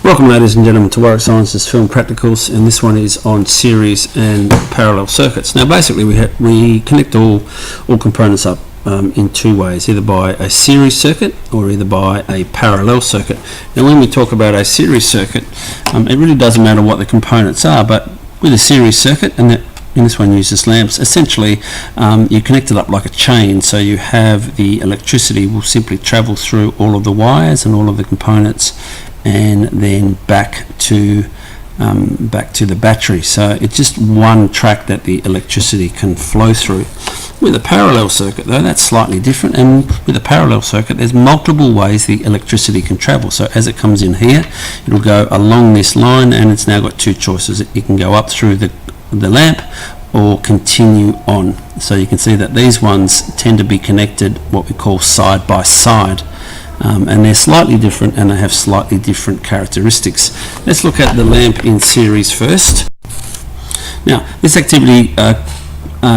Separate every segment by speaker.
Speaker 1: Welcome ladies and gentlemen to Warwick Science's Film Practicals, and this one is on series and parallel circuits. Now basically we connect all components up in two ways, either by a series circuit or either by a parallel circuit. Now when we talk about a series circuit, it really doesn't matter what the components are, but with a series circuit, and this one uses lamps, essentially you connect it up like a chain, so you have the electricity will simply travel through all of the wires and all of the components and then back to the battery. So it's just one track that the electricity can flow through. With a parallel circuit though, that's slightly different, and with a parallel circuit there's multiple ways the electricity can travel. So as it comes in here, it'll go along this line, and it's now got two choices. It can go up through the lamp or continue on. So you can see that these ones tend to be connected what we call side by side. And they're slightly different, and they have slightly different characteristics. Let's look at the lamp in series first. Now this activity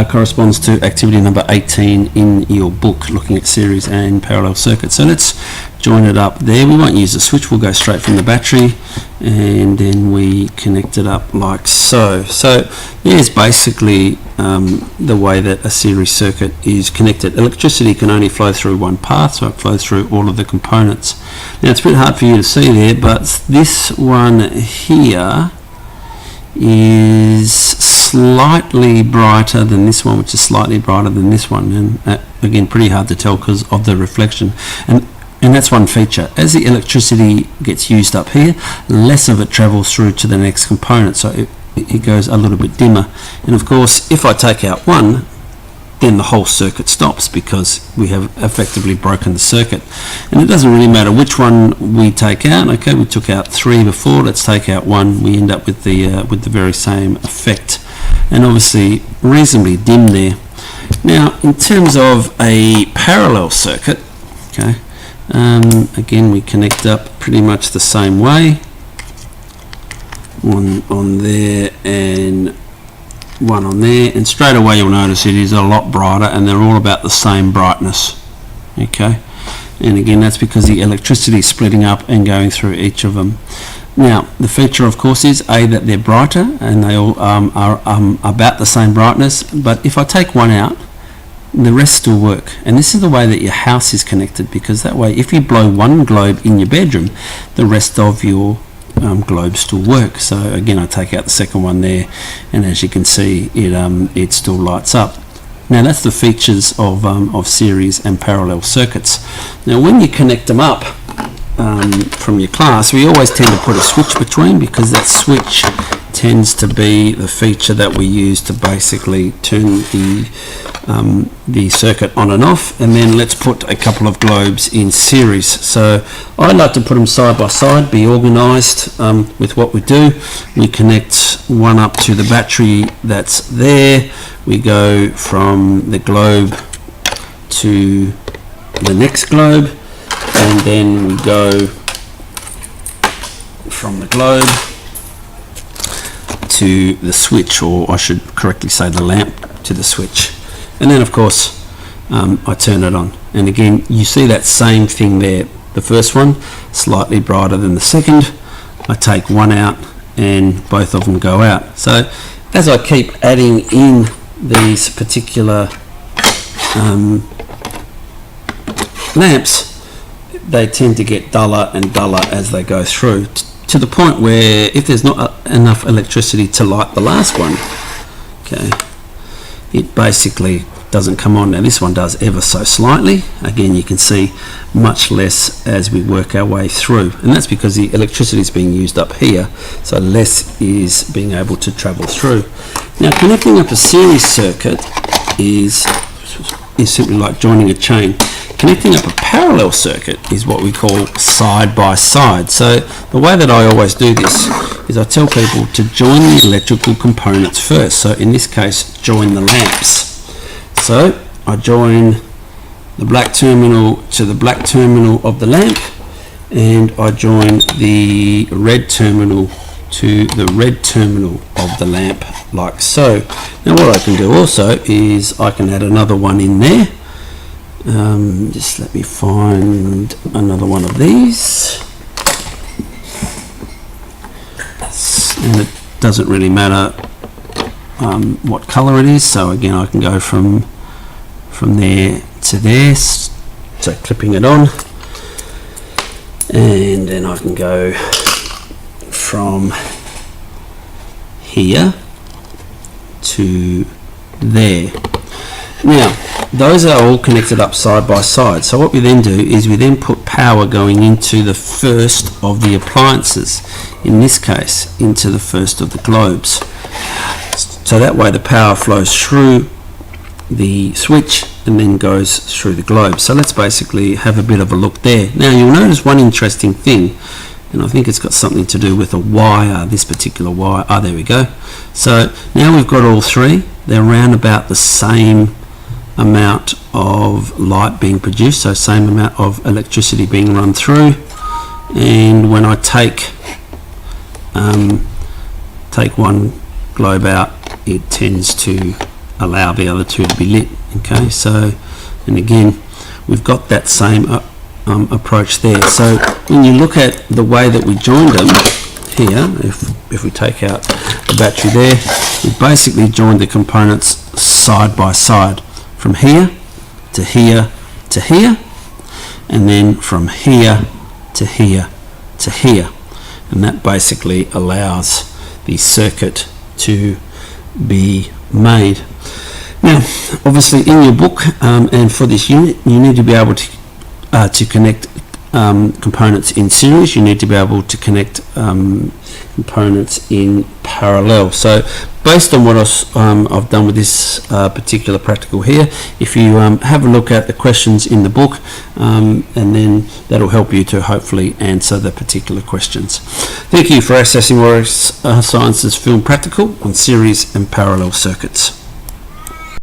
Speaker 1: corresponds to activity number 18 in your book, looking at series and parallel circuits. So let's join it up there. We won't use a switch, we'll go straight from the battery, and then we connect it up like so. So there's basically the way that a series circuit is connected. Electricity can only flow through one path, so it flows through all of the components. Now it's a bit hard for you to see there, but this one here is slightly brighter than this one, which is slightly brighter than this one, and again pretty hard to tell because of the reflection. And that's one feature. As the electricity gets used up here, less of it travels through to the next component, so it goes a little bit dimmer. And of course, if I take out one, then the whole circuit stops because we have effectively broken the circuit. And it doesn't really matter which one we take out. Okay, we took out 3 before, let's take out 1, we end up with the very same effect. And obviously reasonably dim there. Now in terms of a parallel circuit, okay, again we connect up pretty much the same way. One on there and one on there, and straight away you'll notice it is a lot brighter, and they're all about the same brightness. Okay, and again that's because the electricity is splitting up and going through each of them. Now the feature of course is that they're brighter, and they all are about the same brightness, but if I take one out, the rest still work. And this is the way that your house is connected, because that way if you blow one globe in your bedroom, the rest of your globes still work. So again I take out the second one there, and as you can see it still lights up. Now that's the features of series and parallel circuits. Now when you connect them up from your class, we always tend to put a switch between, because that switch tends to be the feature that we use to basically turn the circuit on and off. And then let's put a couple of globes in series. So I like to put them side by side, be organized with what we do. We connect one up to the battery that's there, we go from the globe to the next globe, and then we go from the globe to the switch, or I should correctly say the lamp to the switch. And then of course I turn it on, and again you see that same thing there. The first one slightly brighter than the second. I take one out and both of them go out. So as I keep adding in these particular lamps, they tend to get duller and duller as they go through, to the point where if there's not enough electricity to light the last one, okay, it basically doesn't come on. Now this one does ever so slightly. Again you can see much less as we work our way through, and that's because the electricity is being used up here, so less is being able to travel through. Now connecting up a series circuit is simply like joining a chain. Connecting up a parallel circuit is what we call side by side. So the way that I always do this is I tell people to join the electrical components first. So in this case, join the lamps. So I join the black terminal to the black terminal of the lamp, and I join the red terminal to the red terminal of the lamp, like so. Now what I can do also is I can add another one in there. Just let me find another one of these. and it doesn't really matter what color it is. So again, I can go from there to there, so clipping it on, and then I can go from here to there. Now those are all connected up side by side, so what we then do is we then put power going into the first of the appliances, in this case into the first of the globes, so that way the power flows through the switch and then goes through the globe. So let's basically have a bit of a look there. Now you'll notice one interesting thing, and I think it's got something to do with a wire, this particular wire. There we go. So now we've got all three. They're around about the same amount of light being produced, so same amount of electricity being run through. And when I take one globe out, it tends to allow the other two to be lit. Okay, so, and again we've got that same approach there. So when you look at the way that we joined them here, if we take out the battery there, we basically joined the components side by side, from here to here to here, and then from here to here to here, and that basically allows the circuit to be made. Now obviously in your book and for this unit, you need to be able to connect components in series. You need to be able to connect components in parallel. So based on what I've done with this particular practical here, if you have a look at the questions in the book, and then that'll help you to hopefully answer the particular questions. Thank you for accessing Warwick Science's Film Practical on series and parallel circuits.